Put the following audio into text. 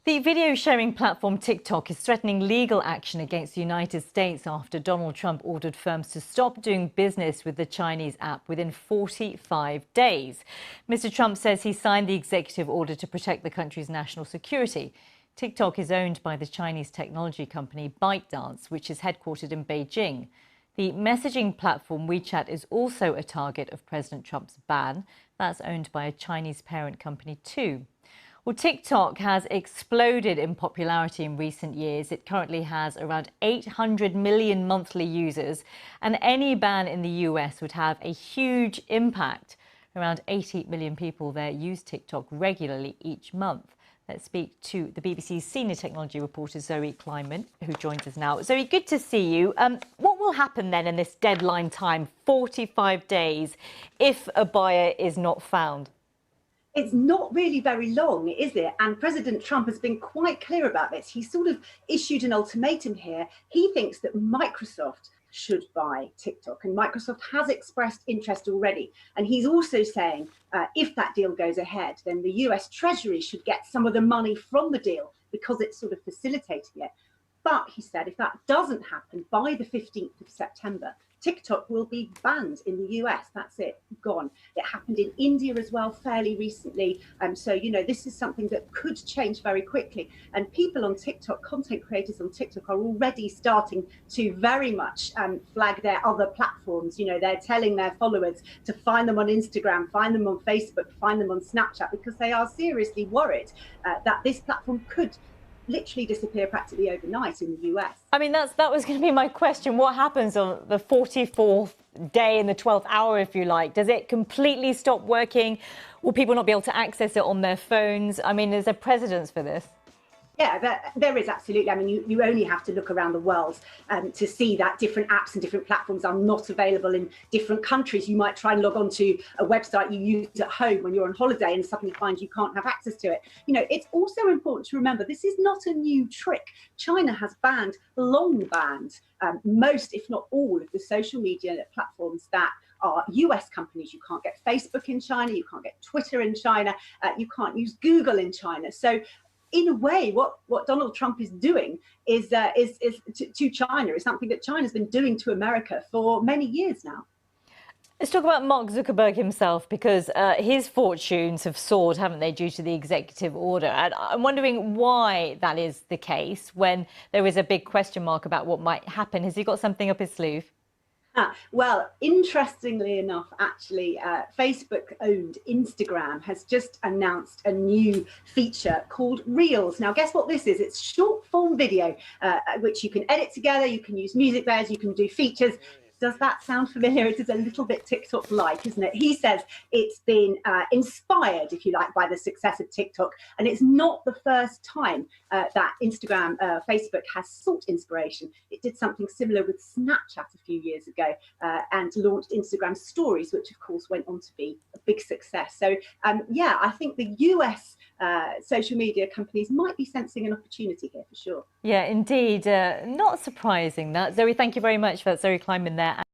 The video sharing platform TikTok is threatening legal action against the United States after Donald Trump ordered firms to stop doing business with the Chinese app within 45 days. Mr. Trump says he signed the executive order to protect the country's national security. TikTok is owned by the Chinese technology company ByteDance, which is headquartered in Beijing. The messaging platform WeChat is also a target of President Trump's ban. That's owned by a Chinese parent company too. Well, TikTok has exploded in popularity in recent years. It currently has around 800 million monthly users, and any ban in the US would have a huge impact. Around 80 million people there use TikTok regularly each month. Let's speak to the BBC's senior technology reporter, Zoe Kleinman, who joins us now. Zoe, good to see you. What will happen then in this deadline time, 45 days, if a buyer is not found? It's not really very long, is it? And President Trump has been quite clear about this. He sort of issued an ultimatum here. He thinks that Microsoft should buy TikTok, and Microsoft has expressed interest already. And he's also saying if that deal goes ahead, then the US Treasury should get some of the money from the deal because it's sort of facilitating it. But he said if that doesn't happen by the 15th of September, TikTok will be banned in the US. That's it, gone. It happened in India as well fairly recently. So, you know, this is something that could change very quickly. And people on TikTok, content creators on TikTok, are already starting to very much flag their other platforms. You know, they're telling their followers to find them on Instagram, find them on Facebook, find them on Snapchat, because they are seriously worried that this platform could literally disappear practically overnight in the US. I mean, that was going to be my question. What happens on the 44th day in the 12th hour, if you like? Does it completely stop working? Will people not be able to access it on their phones? I mean, is there precedence for this? Yeah, there is absolutely. I mean, you only have to look around the world to see that different apps and different platforms are not available in different countries. You might try and log on to a website you use at home when you're on holiday and suddenly find you can't have access to it. You know, it's also important to remember this is not a new trick. China has long banned most, if not all, of the social media platforms that are US companies. You can't get Facebook in China, you can't get Twitter in China, you can't use Google in China. So in a way, what Donald Trump is doing is to China is something that China's been doing to America for many years now. Let's talk about Mark Zuckerberg himself, because his fortunes have soared, haven't they, due to the executive order. And I'm wondering why that is the case when there is a big question mark about what might happen. Has he got something up his sleeve? Well, interestingly enough, actually, Facebook-owned Instagram has just announced a new feature called Reels. Now, guess what this is? It's short-form video, which you can edit together, you can use music there, you can do features. Does that sound familiar? It is a little bit TikTok-like, isn't it? He says it's been inspired, if you like, by the success of TikTok. And it's not the first time that Instagram, Facebook has sought inspiration. It did something similar with Snapchat a few years ago and launched Instagram Stories, which, of course, went on to be a big success. So, yeah, I think the US social media companies might be sensing an opportunity here for sure. Yeah, indeed. Not surprising that. Zoe, thank you very much for that. Zoe Kleinman there.